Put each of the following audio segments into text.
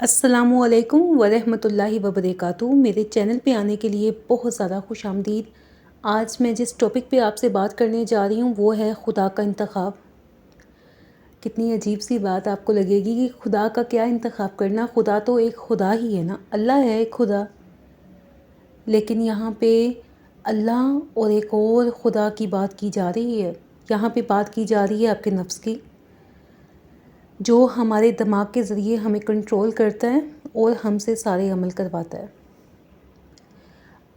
السلام علیکم ورحمۃ اللہ وبرکاتہ۔ میرے چینل پہ آنے کے لیے بہت زیادہ خوش آمدید۔ آج میں جس ٹاپک پہ آپ سے بات کرنے جا رہی ہوں وہ ہے خدا کا انتخاب۔ کتنی عجیب سی بات آپ کو لگے گی کہ خدا کا کیا انتخاب کرنا، خدا تو ایک خدا ہی ہے نا، اللہ ہے ایک خدا۔ لیکن یہاں پہ اللہ اور ایک اور خدا کی بات کی جا رہی ہے۔ یہاں پہ بات کی جا رہی ہے آپ کے نفس کی، جو ہمارے دماغ کے ذریعے ہمیں کنٹرول کرتا ہے اور ہم سے سارے عمل کرواتا ہے۔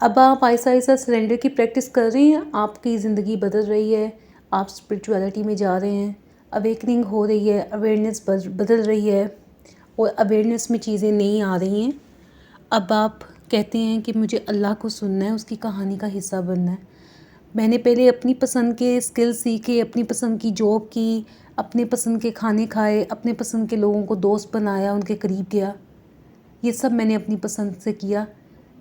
اب آپ آہستہ آہستہ سرنڈر کی پریکٹس کر رہے ہیں، آپ کی زندگی بدل رہی ہے، آپ اسپرچویلٹی میں جا رہے ہیں، اویکننگ ہو رہی ہے، اویئرنیس بدل رہی ہے اور اویئرنیس میں چیزیں نہیں آ رہی ہیں۔ اب آپ کہتے ہیں کہ مجھے اللہ کو سننا ہے، اس کی کہانی کا حصہ بننا ہے۔ میں نے پہلے اپنی پسند کے اسکل سیکھے، اپنی پسند کی جاب کی، اپنے پسند کے کھانے کھائے، اپنے پسند کے لوگوں کو دوست بنایا، ان کے قریب گیا، یہ سب میں نے اپنی پسند سے کیا۔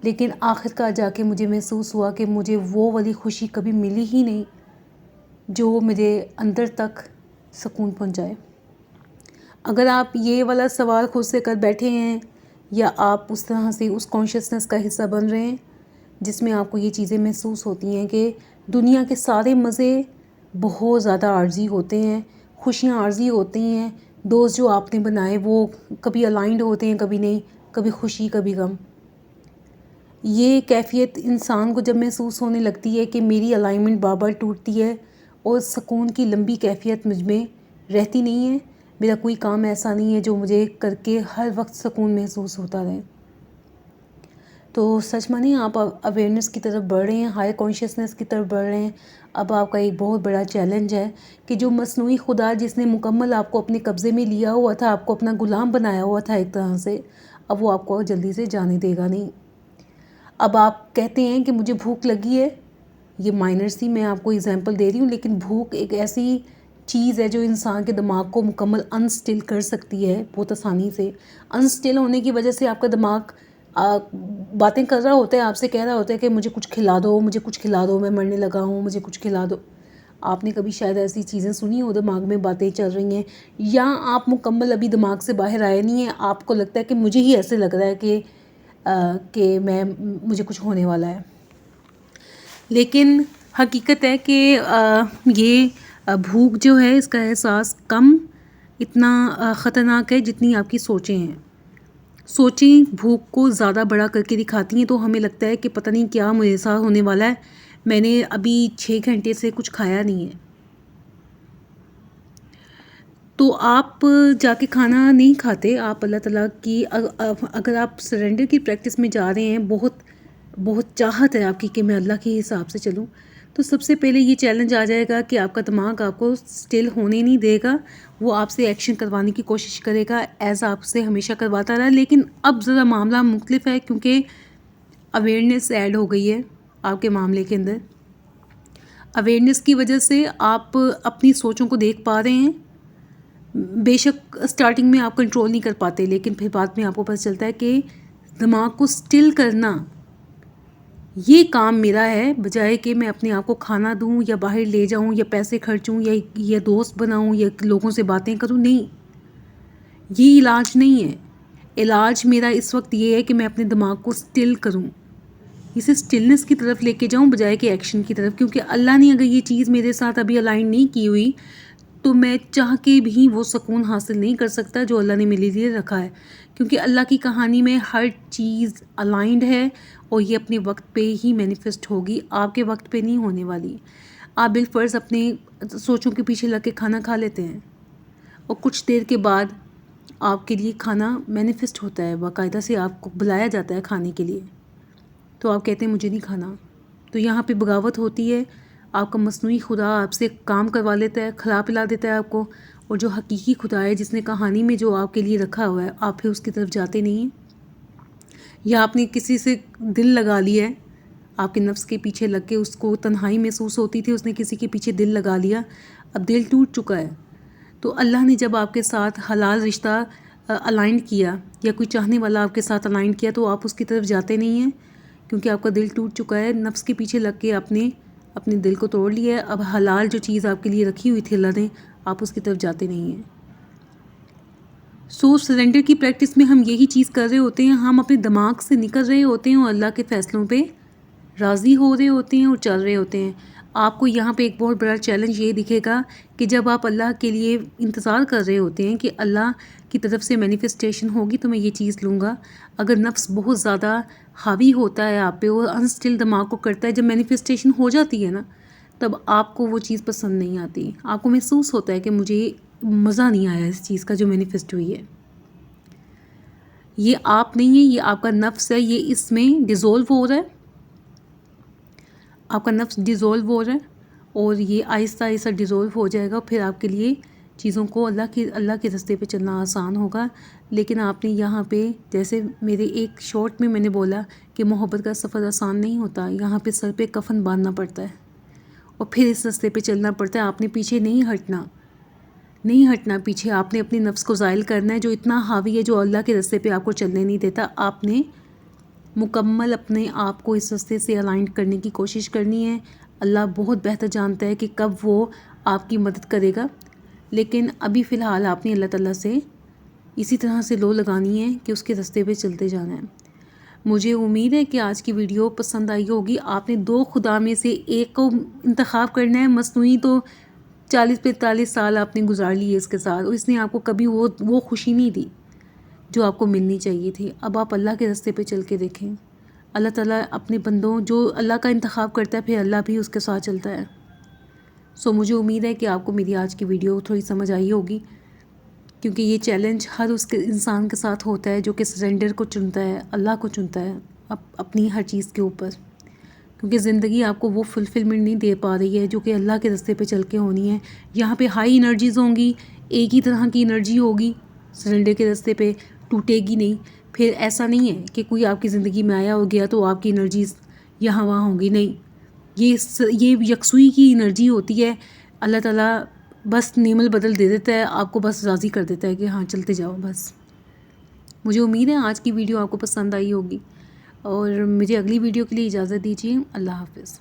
لیکن آخر کار جا کے مجھے محسوس ہوا کہ مجھے وہ والی خوشی کبھی ملی ہی نہیں جو میرے اندر تک سکون پہنچائے۔ اگر آپ یہ والا سوال خود سے کر بیٹھے ہیں، یا آپ اس طرح سے اس کانشیسنس کا حصہ بن رہے ہیں جس میں آپ کو یہ چیزیں محسوس ہوتی ہیں کہ دنیا کے سارے مزے بہت زیادہ عارضی ہوتے ہیں، خوشیاں عارضی ہوتی ہیں، دوست جو آپ نے بنائے وہ کبھی الائنڈ ہوتے ہیں، کبھی نہیں، کبھی خوشی کبھی غم۔ یہ کیفیت انسان کو جب محسوس ہونے لگتی ہے کہ میری الائنمنٹ بار بار ٹوٹتی ہے اور سکون کی لمبی کیفیت مجھ میں رہتی نہیں ہے، میرا کوئی کام ایسا نہیں ہے جو مجھے کر کے ہر وقت سکون محسوس ہوتا رہے، تو سچ مانیں آپ اویئرنیس کی طرف بڑھ رہے ہیں، ہائی کانشیسنس کی طرف بڑھ رہے ہیں۔ اب آپ کا ایک بہت بڑا چیلنج ہے کہ جو مصنوعی خدا جس نے مکمل آپ کو اپنے قبضے میں لیا ہوا تھا، آپ کو اپنا غلام بنایا ہوا تھا ایک طرح سے، اب وہ آپ کو جلدی سے جانے دے گا نہیں۔ اب آپ کہتے ہیں کہ مجھے بھوک لگی ہے، یہ مائنر سی میں آپ کو اگزامپل دے رہی ہوں، لیکن بھوک ایک ایسی چیز ہے جو انسان کے دماغ کو مکمل انسٹل کر سکتی ہے بہت آسانی سے۔ انسٹل ہونے کی وجہ سے آپ کا دماغ باتیں کر رہا ہوتا ہے، آپ سے کہہ رہا ہوتا ہے کہ مجھے کچھ کھلا دو، مجھے کچھ کھلا دو، میں مرنے لگا ہوں، مجھے کچھ کھلا دو۔ آپ نے کبھی شاید ایسی چیزیں سنی ہو، دماغ میں باتیں چل رہی ہیں، یا آپ مکمل ابھی دماغ سے باہر آئے نہیں ہیں، آپ کو لگتا ہے کہ مجھے ہی ایسے لگ رہا ہے کہ مجھے کچھ ہونے والا ہے۔ لیکن حقیقت ہے کہ یہ بھوک جو ہے، اس کا احساس کم اتنا خطرناک ہے جتنی آپ کی سوچیں ہیں۔ سوچیں بھوک کو زیادہ بڑا کر کے دکھاتی ہیں، تو ہمیں لگتا ہے کہ پتہ نہیں کیا میرے ساتھ ہونے والا ہے، میں نے ابھی 6 گھنٹے سے کچھ کھایا نہیں ہے، تو آپ جا کے کھانا نہیں کھاتے، آپ اللہ تعالیٰ کی اگر آپ سرنڈر کی پریکٹس میں جا رہے ہیں، بہت چاہت ہے آپ کی کہ میں اللہ کے حساب سے چلوں، تو سب سے پہلے یہ چیلنج آ جائے گا کہ آپ کا دماغ آپ کو سٹل ہونے نہیں دے گا، وہ آپ سے ایکشن کروانے کی کوشش کرے گا، ایز آپ سے ہمیشہ کرواتا رہا۔ لیکن اب ذرا معاملہ مختلف ہے، کیونکہ اویئرنیس ایڈ ہو گئی ہے آپ کے معاملے کے اندر۔ اویئرنیس کی وجہ سے آپ اپنی سوچوں کو دیکھ پا رہے ہیں۔ بے شک سٹارٹنگ میں آپ کنٹرول نہیں کر پاتے، لیکن پھر بعد میں آپ کو پتہ چلتا ہے کہ دماغ کو سٹل کرنا یہ کام میرا ہے، بجائے کہ میں اپنے آپ کو کھانا دوں یا باہر لے جاؤں یا پیسے خرچوں یا دوست بناؤں یا لوگوں سے باتیں کروں۔ نہیں، یہ علاج نہیں ہے۔ علاج میرا اس وقت یہ ہے کہ میں اپنے دماغ کو سٹل کروں، اسے سٹلنس کی طرف لے کے جاؤں بجائے کہ ایکشن کی طرف، کیونکہ اللہ نے اگر یہ چیز میرے ساتھ ابھی الائن نہیں کی ہوئی تو میں چاہ کے بھی وہ سکون حاصل نہیں کر سکتا جو اللہ نے میرے لیے رکھا ہے، کیونکہ اللہ کی کہانی میں ہر چیز الائنڈ ہے اور یہ اپنے وقت پہ ہی مینیفسٹ ہوگی، آپ کے وقت پہ نہیں ہونے والی۔ آپ بالفرض اپنے سوچوں کے پیچھے لگ کے کھانا کھا لیتے ہیں اور کچھ دیر کے بعد آپ کے لیے کھانا مینیفسٹ ہوتا ہے، باقاعدہ سے آپ کو بلایا جاتا ہے کھانے کے لیے، تو آپ کہتے ہیں مجھے نہیں کھانا، تو یہاں پہ بغاوت ہوتی ہے، آپ کا مصنوعی خدا آپ سے کام کروا لیتا ہے، کھلا پلا دیتا ہے آپ کو، اور جو حقیقی خدا ہے جس نے کہانی میں جو آپ کے لیے رکھا ہوا ہے، آپ پھر اس کی طرف جاتے نہیں ہیں۔ یا آپ نے کسی سے دل لگا لیا ہے، آپ کے نفس کے پیچھے لگ کے، اس کو تنہائی محسوس ہوتی تھی، اس نے کسی کے پیچھے دل لگا لیا، اب دل ٹوٹ چکا ہے، تو اللہ نے جب آپ کے ساتھ حلال رشتہ الائنڈ کیا یا کوئی چاہنے والا آپ کے ساتھ الائنڈ کیا، تو آپ اس کی طرف جاتے نہیں ہیں، کیونکہ آپ کا دل ٹوٹ چکا ہے، نفس کے پیچھے لگ کے آپ نے اپنے دل کو توڑ لیا ہے۔ اب حلال جو چیز آپ کے لیے رکھی ہوئی تھی اللہ نے، آپ اس کی طرف جاتے نہیں ہیں۔ سرنڈر کی پریکٹس میں ہم یہی چیز کر رہے ہوتے ہیں، ہم اپنے دماغ سے نکل رہے ہوتے ہیں اور اللہ کے فیصلوں پہ راضی ہو رہے ہوتے ہیں اور چل رہے ہوتے ہیں۔ آپ کو یہاں پہ ایک بہت بڑا چیلنج یہ دکھے گا کہ جب آپ اللہ کے لیے انتظار کر رہے ہوتے ہیں کہ اللہ کی طرف سے مینیفیسٹیشن ہوگی تو میں یہ چیز لوں گا، اگر نفس بہت زیادہ حاوی ہوتا ہے آپ پہ اور انسٹل دماغ کو کرتا ہے، جب مینیفیسٹیشن ہو جاتی ہے نا تب آپ کو وہ چیز پسند نہیں آتی، آپ کو محسوس ہوتا ہے کہ مجھے مزہ نہیں آیا اس چیز کا جو مینیفیسٹ ہوئی ہے۔ یہ آپ نہیں ہے، یہ آپ کا نفس ہے، یہ اس میں ڈیزولو ہو رہا ہے، آپ کا نفس ڈیزولو ہو رہا ہے اور یہ آہستہ آہستہ ڈیزولو ہو جائے گا، پھر آپ کے لیے چیزوں کو اللہ کے راستے پہ چلنا آسان ہوگا۔ لیکن آپ نے یہاں پہ جیسے میرے ایک شارٹ میں نے بولا کہ محبت کا سفر آسان نہیں ہوتا، یہاں پہ سر پہ کفن باندھنا پڑتا ہے اور پھر اس راستے پہ چلنا پڑتا ہے۔ آپ نے پیچھے نہیں ہٹنا پیچھے، آپ نے اپنے نفس کو زائل کرنا ہے جو اتنا حاوی ہے، جو اللہ کے راستے پہ آپ کو چلنے نہیں دیتا۔ آپ نے مکمل اپنے آپ کو اس راستے سے الائنڈ کرنے کی کوشش کرنی ہے۔ اللہ بہت بہتر جانتا ہے کہ کب وہ آپ کی مدد کرے گا، لیکن ابھی فی الحال آپ نے اللہ تعالیٰ سے اسی طرح سے لو لگانی ہے کہ اس کے راستے پہ چلتے جانا ہے۔ مجھے امید ہے کہ آج کی ویڈیو پسند آئی ہوگی۔ آپ نے 2 خدا میں سے ایک کو انتخاب کرنا ہے، مصنوعی تو 40-45 سال آپ نے گزار لیے اس کے ساتھ اور اس نے آپ کو کبھی وہ خوشی نہیں دی جو آپ کو ملنی چاہیے تھی۔ اب آپ اللہ کے راستے پہ چل کے دیکھیں، اللہ تعالیٰ اپنے بندوں جو اللہ کا انتخاب کرتا ہے پھر اللہ بھی اس کے ساتھ چلتا ہے۔ مجھے امید ہے کہ آپ کو میری آج کی ویڈیو تھوڑی سمجھ آئی ہوگی، کیونکہ یہ چیلنج ہر اس کے انسان کے ساتھ ہوتا ہے جو کہ سرنڈر کو چنتا ہے، اللہ کو چنتا ہے اپنی ہر چیز کے اوپر، کیونکہ زندگی آپ کو وہ فلفلمنٹ نہیں دے پا رہی ہے جو کہ اللہ کے راستے پہ چل کے ہونی ہے۔ یہاں پہ ہائی انرجیز ہوں گی، ایک ہی طرح کی انرجی ہوگی، سرنڈر کے راستے پہ ٹوٹے گی نہیں۔ پھر ایسا نہیں ہے کہ کوئی آپ کی زندگی میں آیا ہو گیا تو آپ کی انرجیز یہاں وہاں ہوں گی، نہیں، یہ یکسوئی کی انرجی ہوتی ہے۔ اللہ تعالیٰ بس نعم البدل دے دیتا ہے، آپ کو بس راضی کر دیتا ہے کہ ہاں چلتے جاؤ بس۔ مجھے امید ہے آج کی ویڈیو آپ کو پسند آئی ہوگی اور مجھے اگلی ویڈیو کے لیے اجازت دیجیے۔ اللہ حافظ۔